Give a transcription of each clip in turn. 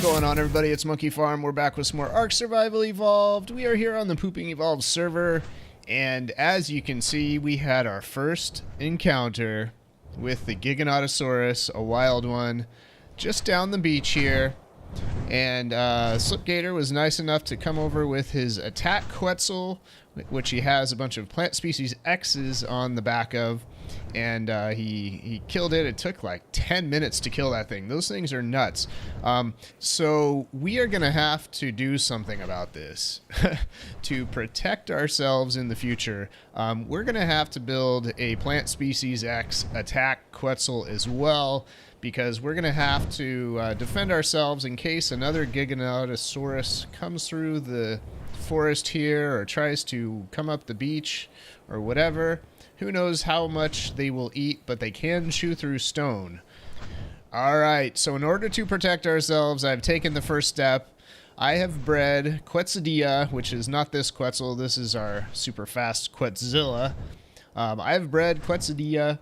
Going on, everybody? It's Monkeyfarm. We're back with some more ARK Survival Evolved. We are here on the Pooping Evolved server, and as you can see, we had our first encounter with the Giganotosaurus, a wild one, just down the beach here. And Slipgator was nice enough to come over with his attack Quetzal, which he has a bunch of plant species X's on the back of, and he killed it. It took like 10 minutes to kill that thing. Those things are nuts. So we are gonna have to do something about this to protect ourselves in the future. We're gonna have to build a plant species X attack Quetzal as well, because we're gonna have to defend ourselves in case another Giganotosaurus comes through the forest here or tries to come up the beach or whatever. Who knows how much they will eat, but they can chew through stone. Alright, so in order to protect ourselves, I've taken the first step. I have bred Quetzal, which is not this Quetzal, this is our super fast Quetzilla. I've bred Quetzal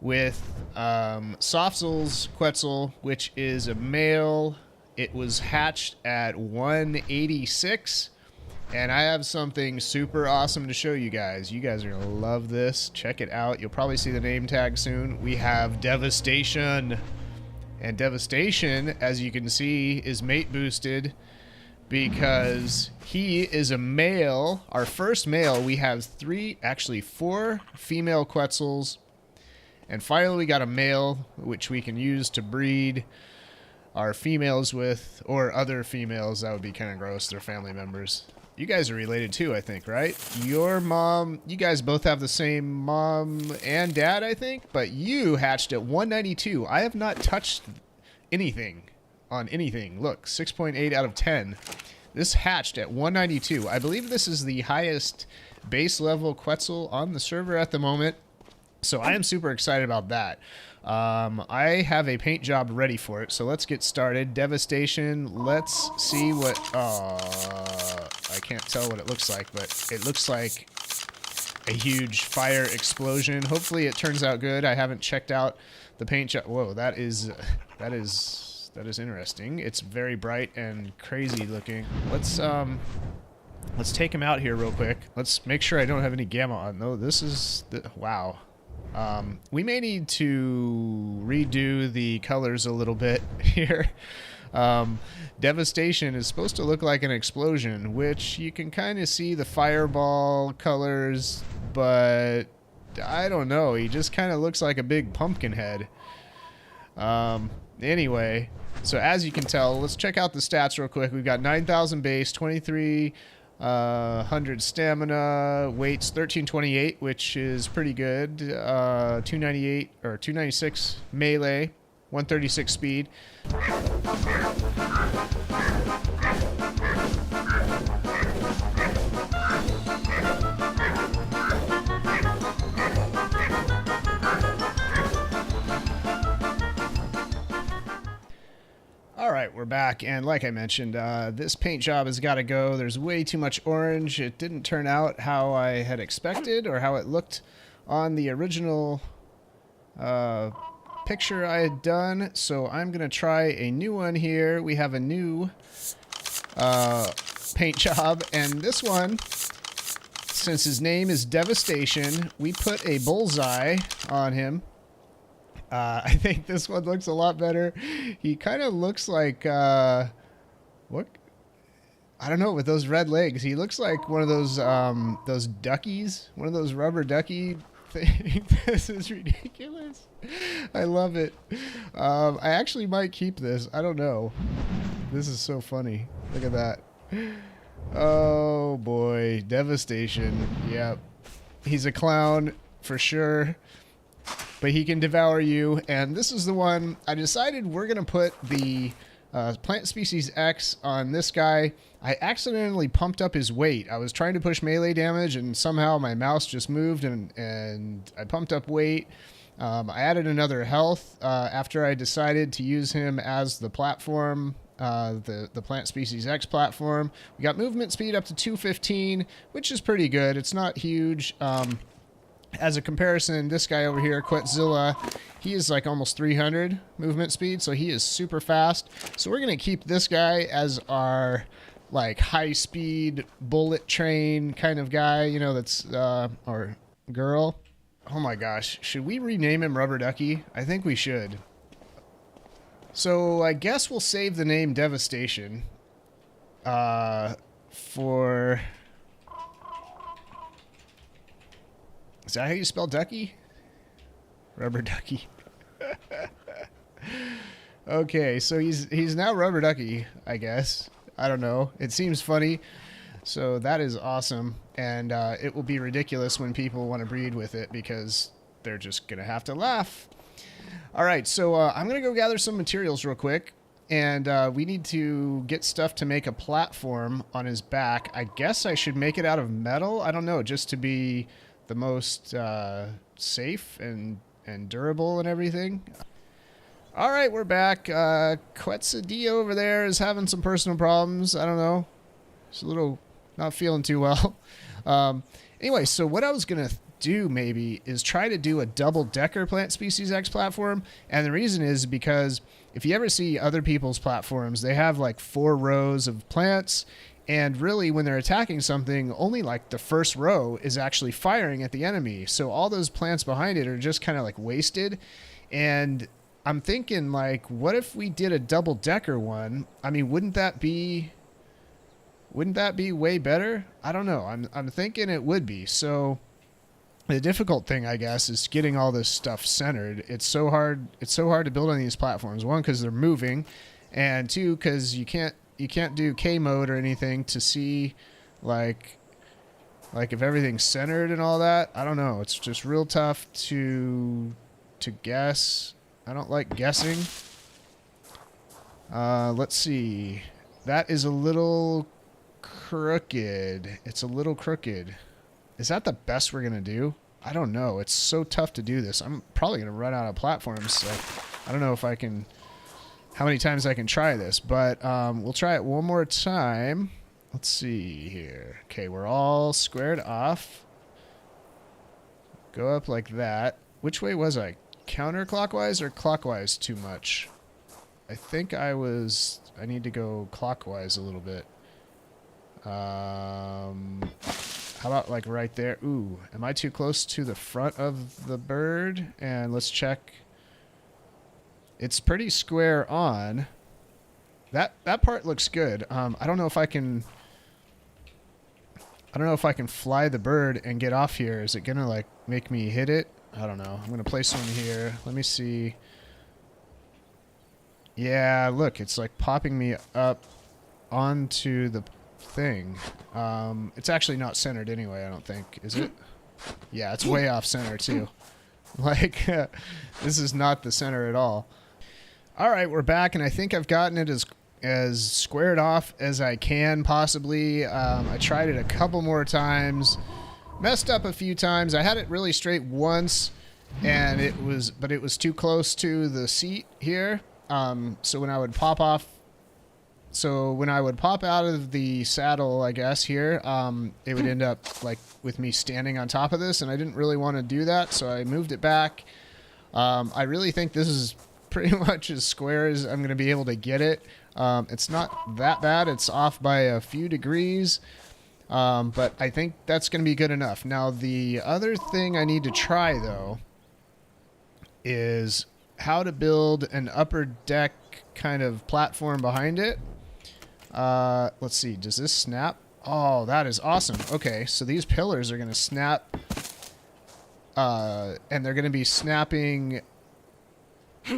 with Softzel's Quetzal, which is a male. It was hatched at 186. And I have something super awesome to show you guys. You guys are going to love this. Check it out. You'll probably see the name tag soon. We have Devastation. And Devastation, as you can see, is mate boosted because he is a male. Our first male. We have four female Quetzals. And finally we got a male, which we can use to breed our females with, or other females. That would be kind of gross. They're family members. You guys are related too, I think, right? Your mom, you guys both have the same mom and dad, I think, but you hatched at 192. I have not touched anything on anything. Look, 6.8 out of 10. This hatched at 192. I believe this is the highest base level Quetzal on the server at the moment, so I am super excited about that. I have a paint job ready for it, so let's get started. Devastation, let's see what... I can't tell what it looks like, but it looks like a huge fire explosion. Hopefully it turns out good. I haven't checked out the paint job. Whoa, that is interesting. It's very bright and crazy looking. Let's take him out here real quick. Let's make sure I don't have any gamma on. No, this is wow. We may need to redo the colors a little bit here. Devastation is supposed to look like an explosion, which you can kind of see the fireball colors, but I don't know. He just kind of looks like a big pumpkin head. Anyway, so as you can tell, let's check out the stats real quick. We've got 9,000 base, 2,300 stamina, weights 1328, which is pretty good. 298 or 296 melee. 136 speed. Alright, we're back, and like I mentioned, this paint job has got to go. There's way too much orange. It didn't turn out how I had expected or how it looked on the original picture I had done, so I'm gonna try a new one here. We have a new paint job, and this one, since his name is Devastation, we put a bullseye on him. I think this one looks a lot better. He kind of looks like what? I don't know, with those red legs. He looks like one of those duckies, one of those rubber ducky thing. This is ridiculous. I love it. I actually might keep this. I don't know. This is so funny. Look at that. Oh boy, Devastation. Yep. He's a clown for sure, but he can devour you. And this is the one I decided we're gonna put the plant species X on this guy. I accidentally pumped up his weight. I was trying to push melee damage, and somehow my mouse just moved, and I pumped up weight. I added another health after I decided to use him as the platform, the plant species X platform. We got movement speed up to 215, which is pretty good. It's not huge. As a comparison, this guy over here, Quetzal, He is like almost 300 movement speed, so he is super fast. So we're going to keep this guy as our like high-speed bullet train kind of guy, you know, that's, or girl. Oh my gosh, should we rename him Rubber Ducky? I think we should. So I guess we'll save the name Devastation for... Is that how you spell Ducky? Rubber Ducky. Okay, so he's now Rubber Ducky, I guess. I don't know. It seems funny. So that is awesome. And it will be ridiculous when people want to breed with it because they're just going to have to laugh. All right, so I'm going to go gather some materials real quick. And we need to get stuff to make a platform on his back. I guess I should make it out of metal. I don't know, just to be the most safe and durable and everything. All right, we're back. Quetzal over there is having some personal problems. I don't know. He's a little not feeling too well. Anyway, so what I was going to do maybe is try to do a double-decker Plant Species X platform. And the reason is because if you ever see other people's platforms, they have like 4 rows of plants. And really, when they're attacking something, only like the first row is actually firing at the enemy. So all those plants behind it are just kind of like wasted. And I'm thinking, like, what if we did a double-decker one? I mean, wouldn't that be way better? I don't know. I'm thinking it would be. So the difficult thing, I guess, is getting all this stuff centered. It's so hard to build on these platforms. 1, because they're moving, and 2, because you can't do K mode or anything to see like if everything's centered and all that. I don't know. It's just real tough to guess. I don't like guessing. Let's see. That is a little crooked. It's a little crooked. Is that the best we're going to do? I don't know. It's so tough to do this. I'm probably going to run out of platforms. So I don't know if I can... how many times I can try this, but we'll try it one more time. Let's see here. Okay, we're all squared off. Go up like that. Which way was I? Counterclockwise or clockwise too much? I think I need to go clockwise a little bit. How about like right there? Ooh, am I too close to the front of the bird? And let's check. It's pretty square on. That part looks good. I don't know if I can fly the bird and get off here. Is it gonna like make me hit it? I don't know. I'm gonna place one here. Let me see. Yeah, look, it's like popping me up onto the thing. It's actually not centered anyway, I don't think. Is it? Yeah, it's way off center too. Like, this is not the center at all. All right, we're back, and I think I've gotten it as squared off as I can possibly. I tried it a couple more times, messed up a few times. I had it really straight once, and it was too close to the seat here. So when I would pop out of the saddle, I guess here, it would end up like with me standing on top of this, and I didn't really want to do that, so I moved it back. I really think this is pretty much as square as I'm going to be able to get it. It's not that bad. It's off by a few degrees, but I think that's going to be good enough. Now, the other thing I need to try, though, is how to build an upper deck kind of platform behind it. Let's see. Does this snap? Oh, that is awesome. Okay, so these pillars are going to snap, and they're going to be snapping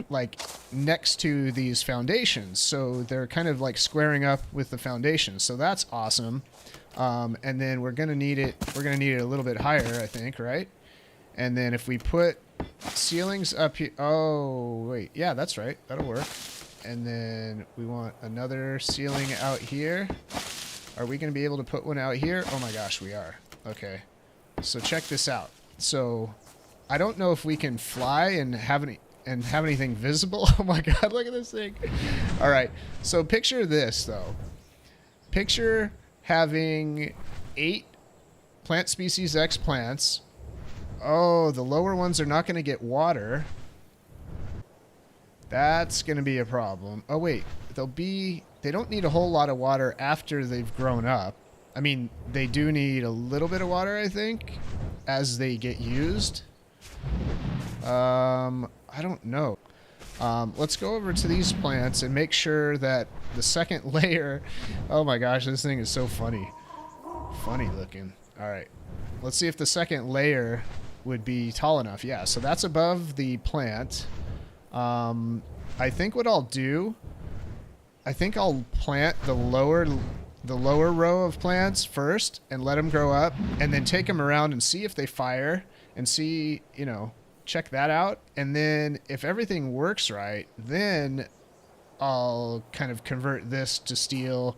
like next to these foundations, so they're kind of like squaring up with the foundations, so that's awesome. And then we're gonna need it a little bit higher, I think, right? And then if we put ceilings up here, oh wait, yeah, that's right, that'll work. And then we want another ceiling out here. Are we gonna be able to put one out here? Oh my gosh, we are. Okay, so check this out. So I don't know if we can fly and have anything visible. Oh my god, look at this thing. All right, so picture this, though. Picture having 8 Plant Species X plants. Oh, the lower ones are not going to get water. That's going to be a problem. Oh, wait. They don't need a whole lot of water after they've grown up. I mean, they do need a little bit of water, I think, as they get used. I don't know. Let's go over to these plants and make sure that the second layer... Oh my gosh, this thing is so funny. Funny looking. Alright. Let's see if the second layer would be tall enough. Yeah, so that's above the plant. I think what I'll do... I think I'll plant the lower row of plants first and let them grow up, and then take them around and see if they fire and see, you know, check that out. And then if everything works right, then I'll kind of convert this to steel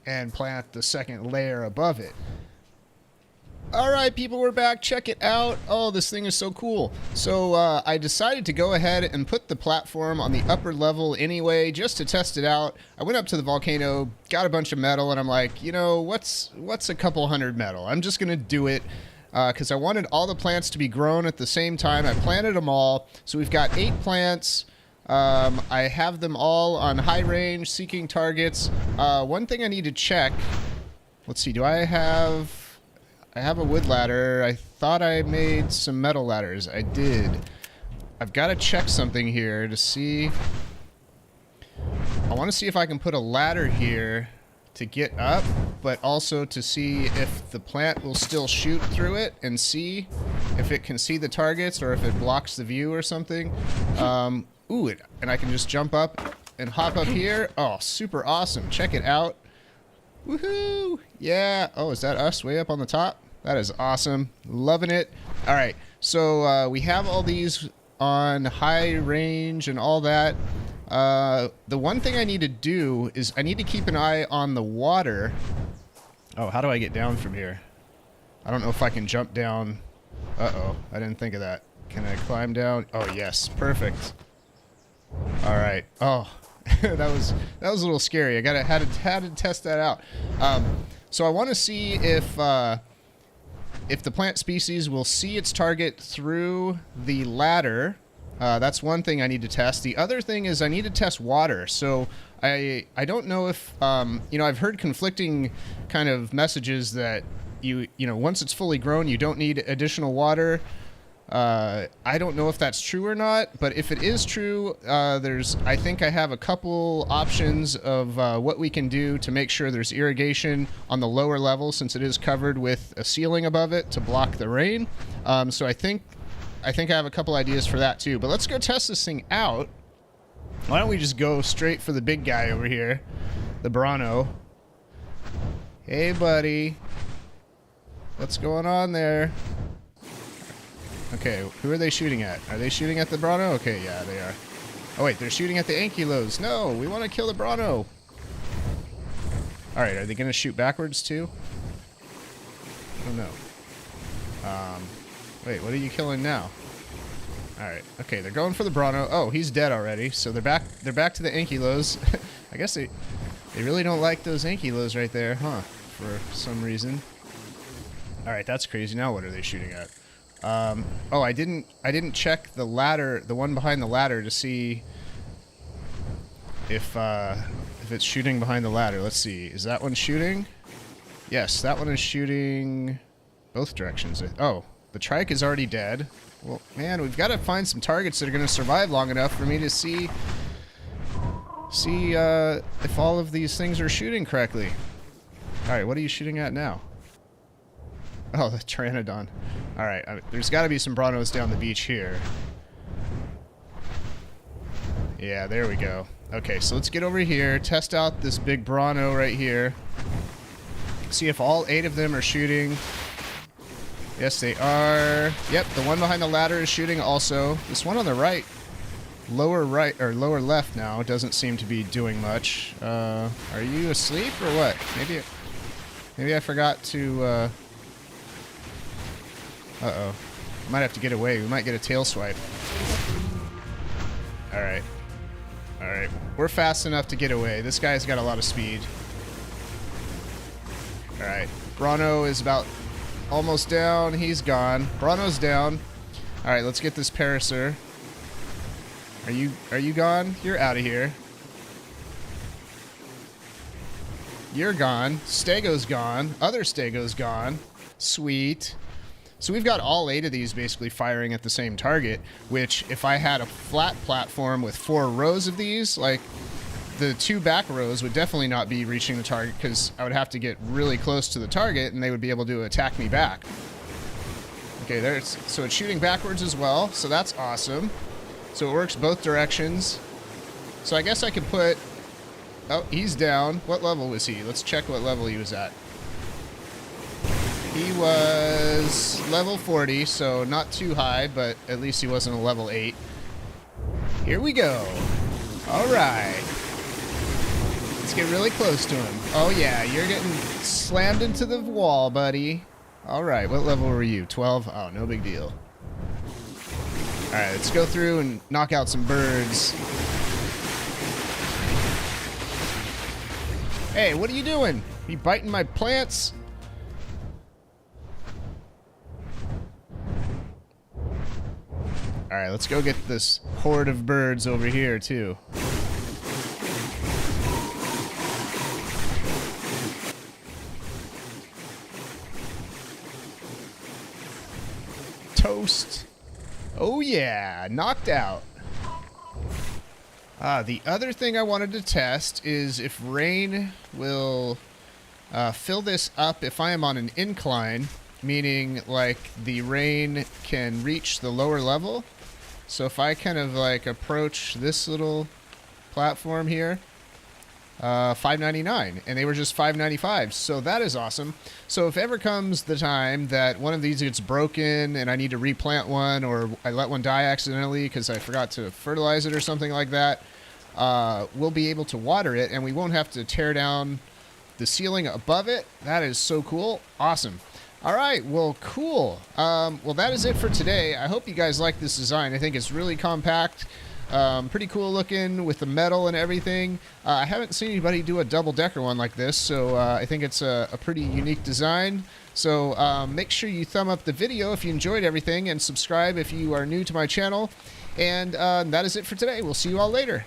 and plant the second layer above it. Alright people, we're back. Check it out. Oh, this thing is so cool. So I decided to go ahead and put the platform on the upper level anyway, just to test it out. I went up to the volcano, got a bunch of metal, and I'm like, you know, what's a couple hundred metal? I'm just going to do it because I wanted all the plants to be grown at the same time. I planted them all. So we've got 8 plants. I have them all on high range, seeking targets. One thing I need to check. Let's see, do I have a wood ladder. I thought I made some metal ladders. I did. I've got to check something here to see. I want to see if I can put a ladder here to get up, but also to see if the plant will still shoot through it and see if it can see the targets or if it blocks the view or something. Ooh, and I can just jump up and hop up here. Oh, super awesome. Check it out. Woohoo! Yeah. Oh, is that us way up on the top? That is awesome. Loving it. All right. So we have all these on high range and all that. The one thing I need to do is I need to keep an eye on the water. Oh, how do I get down from here? I don't know if I can jump down. Uh-oh. I didn't think of that. Can I climb down? Oh, yes. Perfect. All right. Oh. that was a little scary. I had to test that out. So I want to see if the plant species will see its target through the ladder. That's one thing I need to test. The other thing is I need to test water. So I don't know if you know, I've heard conflicting kind of messages that you know, once it's fully grown you don't need additional water. I don't know if that's true or not, but if it is true, I think I have a couple options of what we can do to make sure there's irrigation on the lower level, since it is covered with a ceiling above it to block the rain. So I think I have a couple ideas for that too. But let's go test this thing out. Why don't we just go straight for the big guy over here, the Bronto. Hey, buddy. What's going on there? Okay, who are they shooting at? Are they shooting at the Bronto? Okay, yeah, they are. Oh, wait, they're shooting at the Ankylos. No, we want to kill the Bronto. Alright, are they going to shoot backwards, too? I don't know. Wait, what are you killing now? Alright, okay, they're going for the Bronto. Oh, he's dead already, so they're back to the Ankylos. I guess they really don't like those Ankylos right there, huh? For some reason. Alright, that's crazy. Now what are they shooting at? Oh, I didn't check the ladder, the one behind the ladder, to see if it's shooting behind the ladder. Let's see. Is that one shooting? Yes, that one is shooting both directions. Oh, the trike is already dead. Well, man, we've got to find some targets that are going to survive long enough for me to see if all of these things are shooting correctly. All right, what are you shooting at now? Oh, the Pteranodon. Alright, there's got to be some Brontos down the beach here. Yeah, there we go. Okay, so let's get over here, test out this big Bronto right here. See if all 8 of them are shooting. Yes, they are. Yep, the one behind the ladder is shooting also. This one on the right, lower left now, doesn't seem to be doing much. Are you asleep or what? Maybe I forgot to... Uh-oh. Might have to get away. We might get a tail swipe. Alright. Alright. We're fast enough to get away. This guy's got a lot of speed. Alright. Bronto is about almost down. He's gone. Bronto's down. Alright, let's get this Parasaur. Are you gone? You're out of here. You're gone. Stego's gone. Other Stego's gone. Sweet. So we've got all 8 of these basically firing at the same target, which if I had a flat platform with 4 rows of these, like the 2 back rows would definitely not be reaching the target because I would have to get really close to the target and they would be able to attack me back. Okay, there's, so it's shooting backwards as well, so that's awesome. So it works both directions. So I guess I could put... Oh, he's down. What level was he? Let's check what level he was at. He was level 40, so not too high, but at least he wasn't a level 8. Here we go. All right. Let's get really close to him. Oh, yeah, you're getting slammed into the wall, buddy. All right, what level were you? 12? Oh, no big deal. All right, let's go through and knock out some birds. Hey, what are you doing? You biting my plants? All right, let's go get this horde of birds over here, too. Toast. Oh, yeah, knocked out. The other thing I wanted to test is if rain will fill this up if I am on an incline, meaning like the rain can reach the lower level. So if I kind of like approach this little platform here, $5.99, and they were just $5.95, so that is awesome. So if ever comes the time that one of these gets broken and I need to replant one, or I let one die accidentally because I forgot to fertilize it or something like that, we'll be able to water it and we won't have to tear down the ceiling above it. That is so cool. Awesome. All right, well, cool. Well, that is it for today. I hope you guys like this design. I think it's really compact. Pretty cool looking with the metal and everything. I haven't seen anybody do a double-decker one like this, so I think it's a pretty unique design. So make sure you thumb up the video if you enjoyed everything, and subscribe if you are new to my channel. And that is it for today. We'll see you all later.